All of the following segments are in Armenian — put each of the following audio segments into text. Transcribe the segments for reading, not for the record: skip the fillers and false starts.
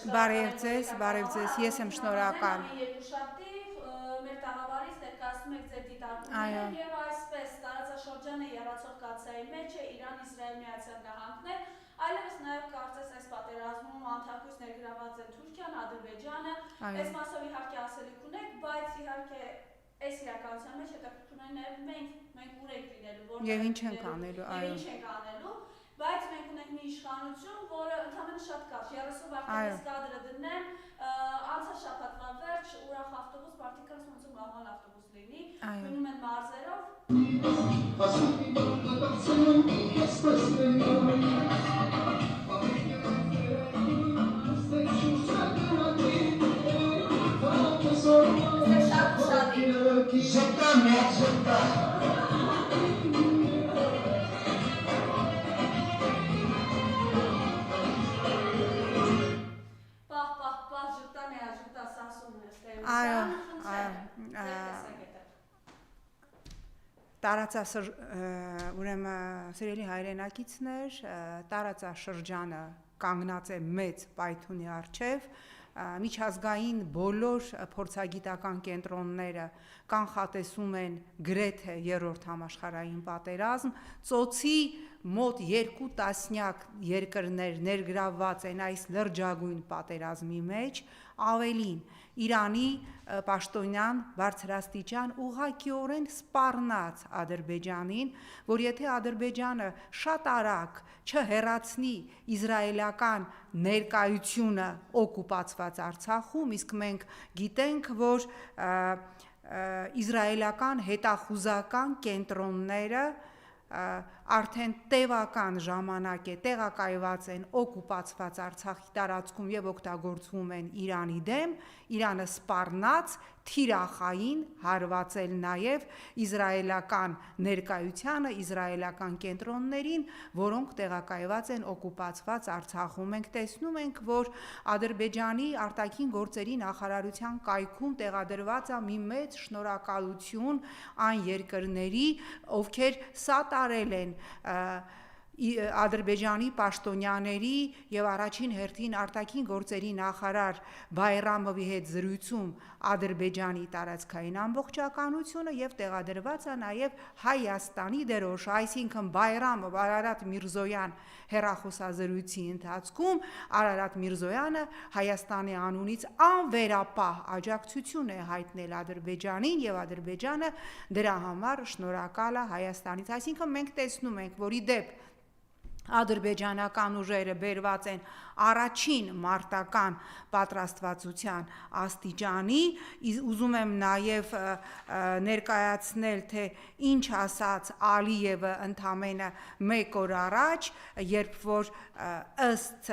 բարև ձեզ, ես եմ շնորհակալ։ Մեր տաղավարից ներկայացնում եք ձեր դիտարկումները եւ այսպես տարածաշրջանը եռացող կացայի մեջ է Իրան-Իսրայել Միացյալ Նահանգներ, այլևս նաեւ կարծես այս պատերազմում անթակույց ներգրաված են Թուրքիան, Ադրբեջանը, այս մասով իհարկե ասելիք ունեք, բայց իհարկե այս իրականության մեջ հետաքրքրում է նաեւ մենք ուր ենք լինելու, Եվ ինչ ենք անելու, բայց մենք ունենք մի իշխանություն, որը ընդհանրապես շատ կարճ 30 վայրկյանից կադրը դնեմ, անցած շաբաթվա վերջ ուրախ ավտոբուս, մարդիկ ասում ոնց որ մահվան ավտոբուս լինի, գնում են մարզերով։ Ուրեմն սիրելի հայրենակիցներ, տարածաշրջանը կանգնած է մեծ պայթունի առջև, միջազգային բոլոր փորձագիտական կենտրոնները կանխատեսում են գրեթե երրորդ համաշխարհային պատերազմ, ծոցի մոտ 2 տասնյակ երկրներ ներգրավված են այս լրջագույն պատերազմի մեջ, ավելին Իրանի պաշտոնյան բարձրաստիճան ուղղակիորեն սպառնաց Ադրբեջանին, որ եթե Ադրբեջանը շատ արագ չհեռացնի իսրայելական ներկայությունը օկուպացված Արցախում, իսկ մենք գիտենք, որ իսրայելական հետախուզական կենտրոնները արդեն տևական ժամանակ է տեղակայված են օկուպացված Արցախի տարածքում եւ օգտագործվում են Իրանի դեմ, Իրանը սպառնաց թիրախային հարվածել նաև իսրայելական ներկայությանը, իսրայելական կենտրոններին, որոնք տեղակայված են օկուպացված Արցախում։ Մենք տեսնում ենք, որ Ադրբեջանի արտաքին գործերի նախարարության կայքում տեղադրված է մի մեծ շնորհակալություն այն երկրների, ովքեր սատարել են Ադրբեջանի պաշտոնյաների եւ առաջին հերթին արտաքին գործերի նախարար Բայրամովի հետ զրույցում Ադրբեջանի տարածքային ամբողջականությունը եւ տեղադրված է նաեւ Հայաստանի դերոշը, այսինքն Բայրամով Արարատ Միրզոյան հեռախոսազրույցի ընթացքում Արարատ Միրզոյանը Հայաստանի անունից անվերապահ աջակցություն է հայտնել Ադրբեջանին եւ Ադրբեջանը դրա համար շնորհակալ է Հայաստանից, այսինքն մենք տեսնում ենք, որ ի դեպ ադրբեջանական ուժերը բերված են առաջին մարտական պատրաստվածության աստիճանի, ուզում եմ նաև ներկայացնել, թե ինչ ասաց Ալիևը ընդամենը 1 օր առաջ, երբ որ ըստ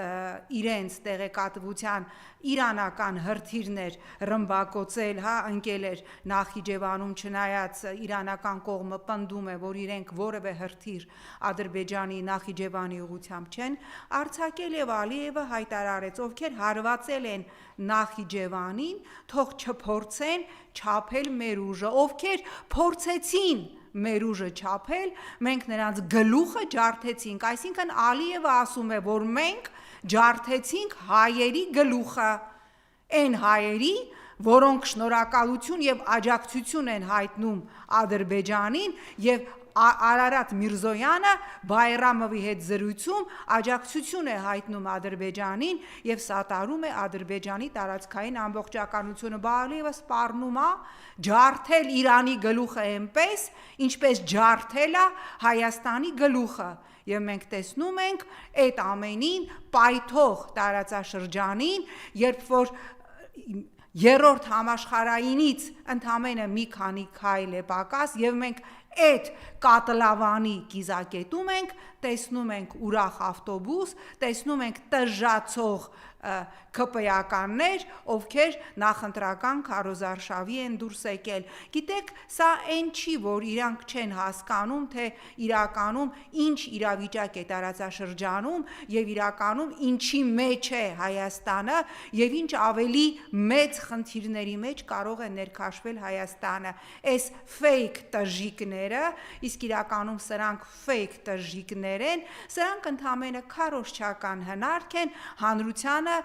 իրենց տեղեկատվության իրանական հրթիռներ ռմբակոծել, ընկել էր Նախիջևանում, չնայած իրանական կողմը պնդում է, որ իրենք որևէ հրթիռ Ադրբեջանի Նախիջևանի ուղղությամբ չեն արձակել եւ Ալիևը հայտարարեց, ովքեր հարվածել են Նախիջևանին, թող չփորձեն չափել մեր ուժը, ովքեր փորձեցին մեր ուժը չափել, մենք նրանց գլուխը ջարդեցինք, այսինքն Ալիևը ասում է, որ մենք ջարդեցինք հայերի գլուխը, այն հայերի, որոնք շնորհակալություն եւ աջակցություն են հայտնում Ադրբեջանին եւ Արարատ Միրզոյանը Բայրամովի հետ զրույցում աջակցություն է հայտնում Ադրբեջանին եւ սատարում է Ադրբեջանի տարածքային ամբողջականությունը, Բալիևը սպառնում է ջարդել Իրանի գլուխը այնպես, ինչպես ջարդել է Հայաստանի գլուխը եւ մենք տեսնում ենք այդ ամենին պայթող տարածաշրջանին, երբ որ երրորդ համաշխարհայինից ընդամենը մի քանի քայլ է պակաս եւ մենք այդ կատլավանի կիզակետում ենք, տեսնում ենք ուրախ ավտոբուս, տեսնում ենք տժժացող ԿՊ-ականներ, ովքեր նախընտրական քարոզարշավի են դուրս եկել։ Գիտեք, սա այն չի, որ իրանք չեն հասկանում, թե իրականում ինչ իրավիճակ է տարածաշրջանում եւ իրականում ինչի մեջ է Հայաստանը եւ ինչ ավելի մեծ խնդիրների մեջ կարող է ներքաշվել Հայաստանը։ Այս ֆեյք տժժիկներ տժժիկները, իսկ իրականում սրանք fake տժժիկներ են, սրանք ընդամենը քարոզչական հնարք են հանրությանը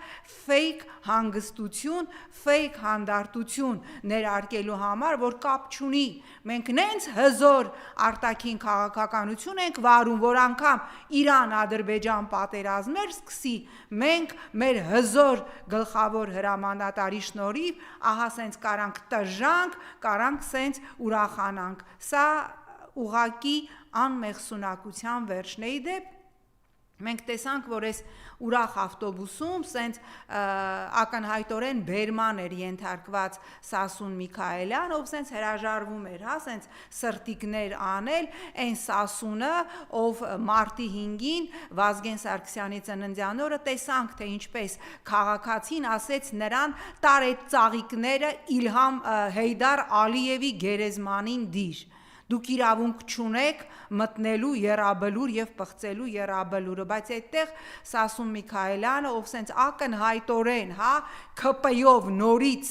fake հանգստություն, fake հանդարտություն ներարկելու համար, որ կապ չունի։ Մենք նենց հզոր արտաքին քաղաքականություն ենք վարում, որ անգամ Իրան-Ադրբեջան պատերազմներ սկսի, մենք մեր հզոր գլխավոր հրամանատարի շնորհիվ ահա սենց կարանք տժանք, կարանք սենց ուրախանանք։ Սա ուղակի անմեղսունակության վերջն է։ Իդեպ մենք տեսանք, որ այս ուրախ ավտոբուսում սենց ակնհայտորեն բերման էր ենթարկված Սասուն Միքայելյան, ով սենց հրաժարվում էր, հա, սենց սրտիկներ անել, այն Սասունը, ով մարտի 5-ին Վազգեն Սարգսյանի ծննդյան օրը տեսանք, թե ինչպես քաղաքացին ասեց նրան տար այդ ծաղիկները Իլհամ Հեյդար Ալիևի գերեզմանին դիր։ Դուք իրավունք չունեք մտնելու եռաբլուր եւ պղծելու եռաբլուրը, բայց այդտեղ Սասուն Միքայելյանը, ով սենց ակնհայտորեն, հա, ՔՊ-ով նորից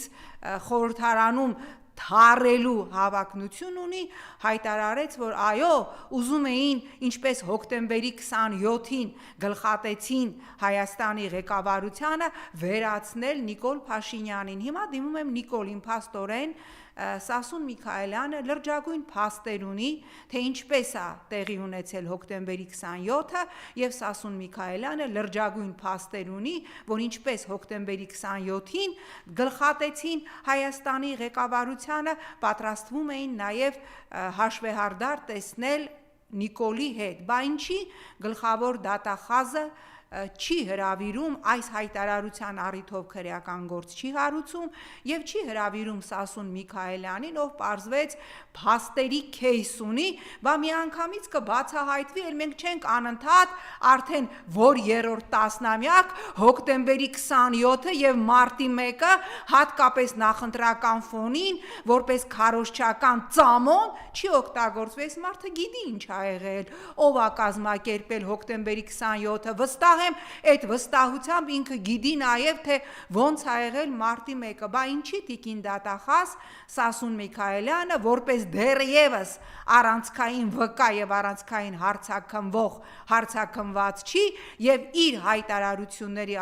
խորհրդարանում թարելու հավակնություն ունի, հայտարարեց, որ այո, ուզում էին, ինչպես հոկտեմբերի 27-ին գլխատեցին Հայաստանի ղեկավարությանը, վերացնել Նիկոլ Փաշինյանին։ Հիմա դիմում եմ Նիկոլին փաստորեն Սասուն Միքայելյանը լրջագույն փաստեր ունի, թե ինչպես է տեղի ունեցել հոկտեմբերի 27-ը, եւ Սասուն Միքայելյանը լրջագույն փաստեր ունի, որ ինչպես հոկտեմբերի 27-ին գլխատեցին Հայաստանի ղեկավարությանը, պատրաստվում էին նաեւ հաշվեհարդար տեսնել Նիկոլի հետ։ Բա ինչի գլխավոր դատախազը չի հրավիրում այս հայտարարության առիթով քրեական գործ չի հարուցում եւ չի հրավիրում Սասուն Միքայելյանին, ով պարզվեց փաստերի քեյս ունի, բա միանգամից կբացահայտվի, էլ մենք չենք անընդհատ արդեն որ երրորդ տասնամյակ հոկտեմբերի 27-ը եւ մարտի 1-ը հատկապես նախընտրական ֆոնին որպես քարոզչական ծամոն չի օգտագործվի։ Այս մարդը գիտի ինչ ա եղել, ով ա կազմակերպել հոկտեմբերի 27-ը, վստահ եմ այդ վստահությամբ ինքը գիտի նաև թե ոնց ա եղել մարտի 1-ը, բա ինչի տիկին դատախազ Սասուն Միքայելյանը որպես դեռևս առանցքային վկա եւ առանցքային հարցաքննված չի եւ իր հայտարարությունների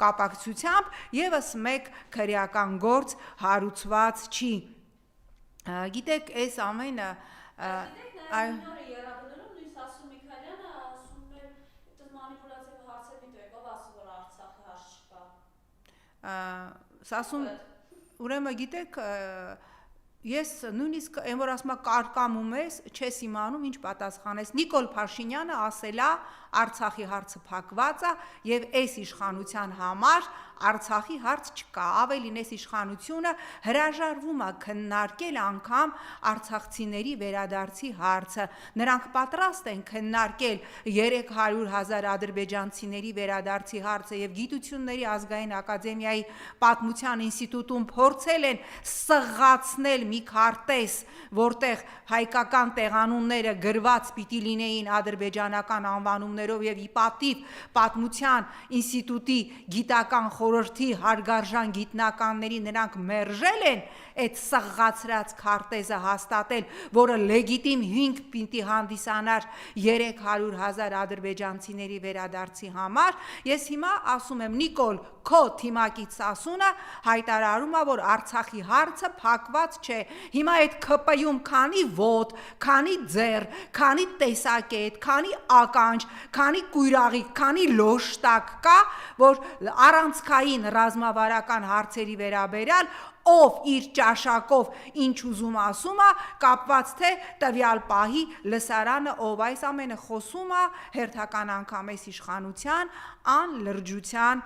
կապակցությամբ եւս մեկ քրեական գործ հարուցված չի։ Գիտեք, այս ամենը Սասուն, ուրեմն գիտեք, ես նույնիսկ այն որ ասում կարկամում ես, չես իմանում ինչ պատասխանես։ Նիկոլ Փաշինյանը ասել է Արցախի հարցը փակված է եւ այս իշխանության համար Արցախի հարց չկա, ավելին այս իշխանությունը հրաժարվում է քննարկել անգամ արցախցիների վերադարձի հարցը։ Նրանք պատրաստ են քննարկել 300,000 ադրբեջանցիների վերադարձի հարցը եւ Գիտությունների ազգային ակադեմիայի պատմության ինստիտուտում փորձել են սղացնել մի քարտեզ, որտեղ հայկական տեղանունները գրված պիտի լինեին ադրբեջանական անվանումներով եւ ի պատիվ պատմության ինստիտուտի գիտական խորհրդի հարգարժան գիտնականների նրանք մերժել են այդ սղացրած քարտեզը հաստատել, որը լեգիտիմ հիմք պիտի հանդիսանար 300,000 ադրբեջանցիների վերադարձի համար։ Ես հիմա ասում եմ Նիկոլ, քո թիմակից Սասունը հայտարարում է, որ Արցախի հարցը փակված չէ։ Հիմա այդ ՔՊ-ում քանի ոտ, քանի ձեռ, քանի տեսակետ, քանի ականջ, քանի կույրաղի, քանի լոշտակ կա, որ առանցքային ռազմավարական հարցերի վերաբերյալ ով իր ճաշակով ինչ ուզում ասում է, կապված թե տվյալ պահի լսարանը ով այս ամենը խոսում է հերթական անգամ այս իշխանության անլրջության